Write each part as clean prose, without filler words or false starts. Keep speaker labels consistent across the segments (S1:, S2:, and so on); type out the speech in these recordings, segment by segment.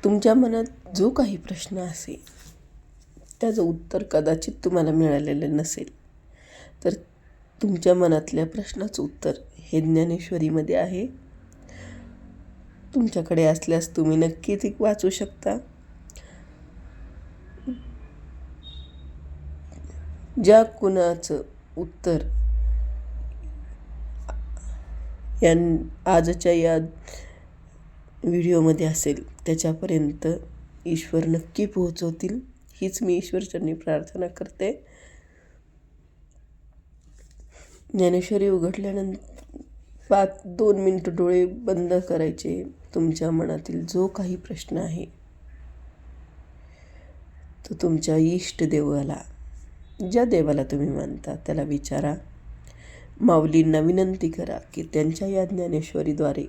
S1: तुमच्या मनात जो काही प्रश्न असेल त्याचं उत्तर कदाचित तुम्हाला मिळालेलं नसेल, तर तुमच्या मनातल्या प्रश्नाचं उत्तर हे ज्ञानेश्वरीमध्ये आहे. तुमच्याकडे असल्यास तुम्ही नक्कीच एक वाचू शकता. ज्या कुणाचं उत्तर या आजच्या या व्हिडिओमध्ये असेल त्याच्यापर्यंत ईश्वर नक्की पोहोचवतील, हीच मी ईश्वरचरणी प्रार्थना करते. ज्ञानेश्वरी उघडल्यानंतर 2 मिनिटं डोळे बंद करायचे. तुमच्या मनातील जो काही प्रश्न आहे तो तुमच्या इष्ट देवाला, ज्या देवाला तुम्ही मानता त्याला विचारा. माऊलींना विनंती करा की त्यांच्या या ज्ञानेश्वरीद्वारे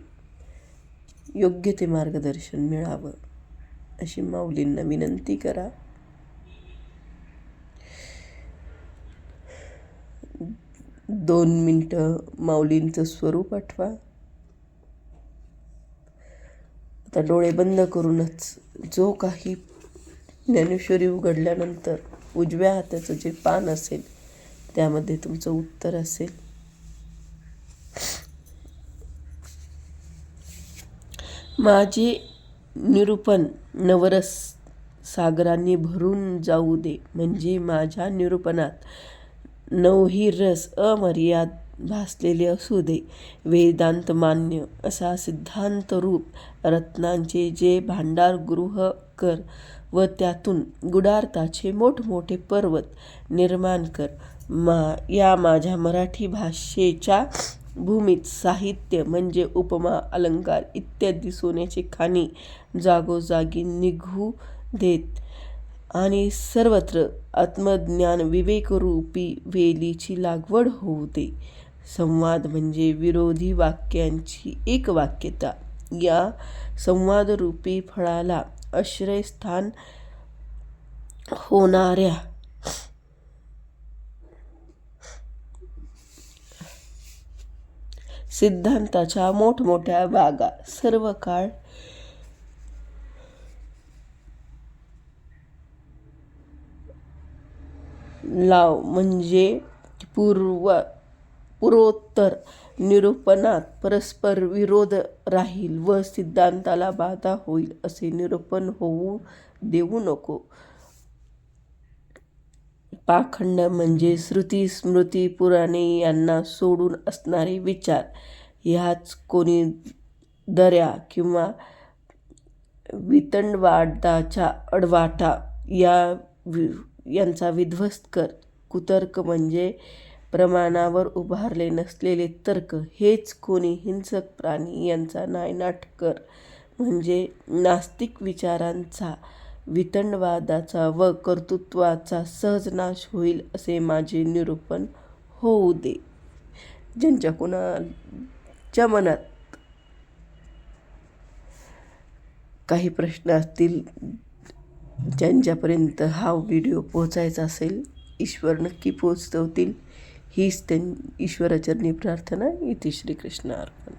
S1: योग्य ते मार्गदर्शन मिळावं, अशी माऊलींना विनंती करा. 2 मिनिटं माऊलींचं स्वरूप आठवा. आता डोळे बंद करूनच जो काही ज्ञानेश्वरी उघडल्यानंतर उजव्या हाताचं जे पान असेल त्यामध्ये तुमचं उत्तर असेल. माझे निरूपण नवरस सागरांनी भरून जाऊ दे, म्हणजे माझ्या निरूपणात नवही रस अमर्याद भासलेले असू दे. वेदांत मान्य असा सिद्धांत रूप रत्नांचे जे भांडार गृह कर व त्यातून गुडार्थाचे मोठमोठे पर्वत निर्माण कर. या माझ्या मराठी भाषेच्या भूमीत साहित्य म्हणजे उपमा, अलंकार इत्यादी सोन्याची खाणी जागोजागी निघू देत आणि सर्वत्र आत्मज्ञान विवेकरूपी वेलीची लागवड होऊ दे. संवाद म्हणजे विरोधी वाक्यांची एकवाक्यता. या संवादरूपी फळाला आश्रयस्थान होणाऱ्या सिद्धांताच्या मोठमोठ्या बागा सर्व काळ लाव, म्हणजे पूर्वोत्तर निरूपणात परस्पर विरोध राहील व सिद्धांताला बाधा होईल असे निरूपण होऊ देऊ नको. पाखंड म्हणजे श्रुती, स्मृती, पुराणे यांना सोडून असणारे विचार. ह्याच कोणी दऱ्या किंवा वितंडवादाच्या अडवाटा यांचा विध्वस्त कर. कुतर्क म्हणजे प्रमाणावर उभारले नसलेले तर्क. हेच कोणी हिंसक प्राणी यांचा नायनाट कर, म्हणजे नास्तिक विचारांचा, वितंडवादाचा व कर्तृत्वाचा सहज नाश होईल असे माझे निरूपण होऊ दे. ज्यांच्या कोणाच्या मनात काही प्रश्न असतील, ज्यांच्यापर्यंत हा व्हिडिओ पोहोचायचा असेल, ईश्वर नक्की पोहोचवतील, हीच ईश्वराचरणी प्रार्थना. इति श्रीकृष्ण अर्पण.